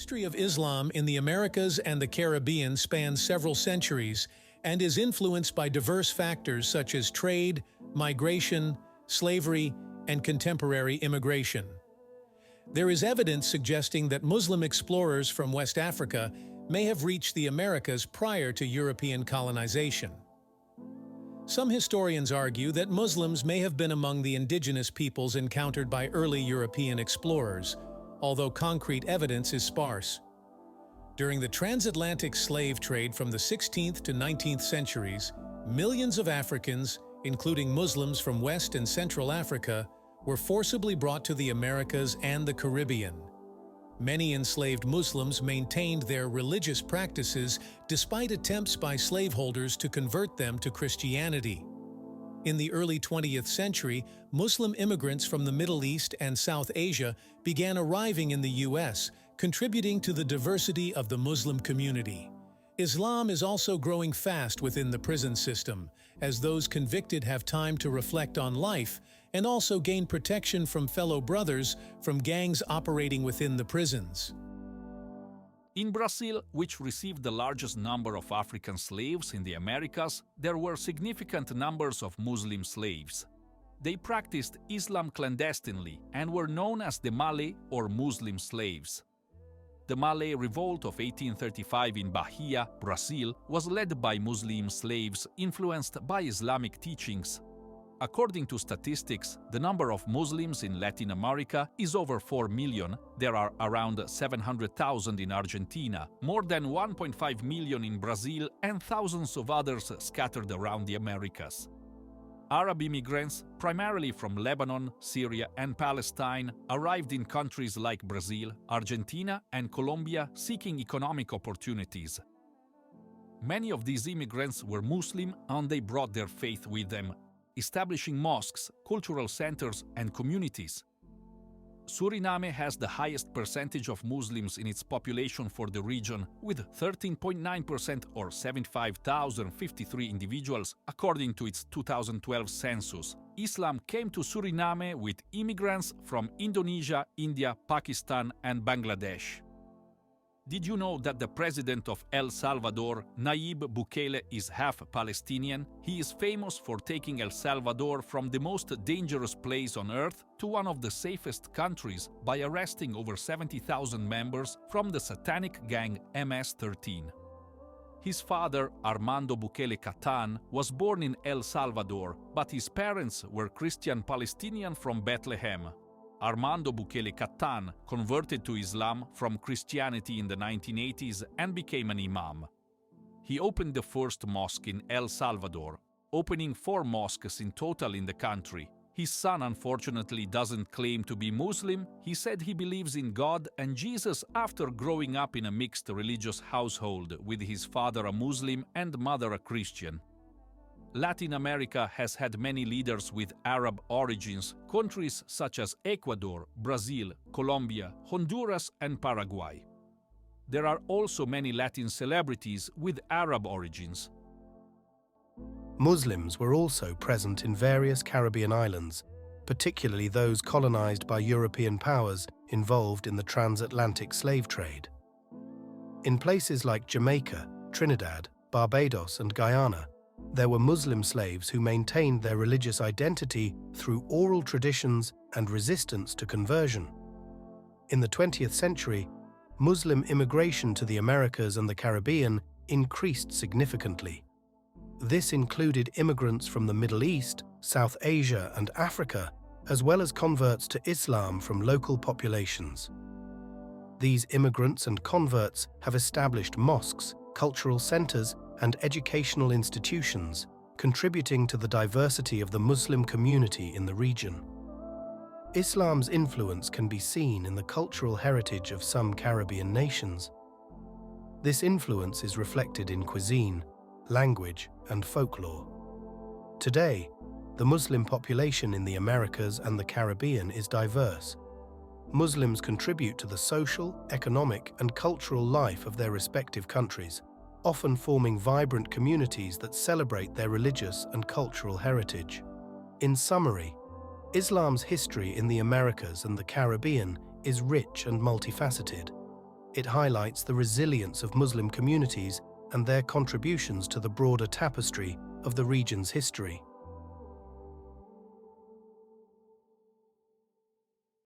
history of Islam in the Americas and the Caribbean spans several centuries and is influenced by diverse factors such as trade, migration, slavery, and contemporary immigration. There is evidence suggesting that Muslim explorers from West Africa may have reached the Americas prior to European colonization. Some historians argue that Muslims may have been among the indigenous peoples encountered by early European explorers, although concrete evidence is sparse. During the transatlantic slave trade from the 16th to 19th centuries, millions of Africans, including Muslims from West and Central Africa, were forcibly brought to the Americas and the Caribbean. Many enslaved Muslims maintained their religious practices despite attempts by slaveholders to convert them to Christianity. In the early 20th century, Muslim immigrants from the Middle East and South Asia began arriving in the U.S., contributing to the diversity of the Muslim community. Islam is also growing fast within the prison system, as those convicted have time to reflect on life and also gain protection from fellow brothers from gangs operating within the prisons. In Brazil, which received the largest number of African slaves in the Americas, there were significant numbers of Muslim slaves. They practiced Islam clandestinely and were known as the Malay or Muslim slaves. The Malay Revolt of 1835 in Bahia, Brazil, was led by Muslim slaves influenced by Islamic teachings. According to statistics, the number of Muslims in Latin America is over 4 million. There are around 700,000 in Argentina, more than 1.5 million in Brazil, and thousands of others scattered around the Americas. Arab immigrants, primarily from Lebanon, Syria, and Palestine, arrived in countries like Brazil, Argentina, and Colombia seeking economic opportunities. Many of these immigrants were Muslim and they brought their faith with them, establishing mosques, cultural centers, and communities. Suriname has the highest percentage of Muslims in its population for the region, with 13.9% or 75,053 individuals, according to its 2012 census. Islam came to Suriname with immigrants from Indonesia, India, Pakistan, and Bangladesh. Did you know that the president of El Salvador, Nayib Bukele, is half Palestinian? He is famous for taking El Salvador from the most dangerous place on earth to one of the safest countries by arresting over 70,000 members from the satanic gang MS-13. His father, Armando Bukele Catan, was born in El Salvador, but his parents were Christian Palestinian from Bethlehem. Armando Bukele Catan converted to Islam from Christianity in the 1980s and became an imam. He opened the first mosque in El Salvador, opening 4 mosques in total in the country. His son unfortunately doesn't claim to be Muslim. He said he believes in God and Jesus after growing up in a mixed religious household with his father a Muslim and mother a Christian. Latin America has had many leaders with Arab origins, countries such as Ecuador, Brazil, Colombia, Honduras, and Paraguay. There are also many Latin celebrities with Arab origins. Muslims were also present in various Caribbean islands, particularly those colonized by European powers involved in the transatlantic slave trade. In places like Jamaica, Trinidad, Barbados, and Guyana, there were Muslim slaves who maintained their religious identity through oral traditions and resistance to conversion. In the 20th century, Muslim immigration to the Americas and the Caribbean increased significantly. This included immigrants from the Middle East, South Asia, and Africa, as well as converts to Islam from local populations. These immigrants and converts have established mosques, cultural centers, and educational institutions, contributing to the diversity of the Muslim community in the region. Islam's influence can be seen in the cultural heritage of some Caribbean nations. This influence is reflected in cuisine, language, and folklore. Today, the Muslim population in the Americas and the Caribbean is diverse. Muslims contribute to the social, economic, and cultural life of their respective countries, often forming vibrant communities that celebrate their religious and cultural heritage. In summary, Islam's history in the Americas and the Caribbean is rich and multifaceted. It highlights the resilience of Muslim communities and their contributions to the broader tapestry of the region's history.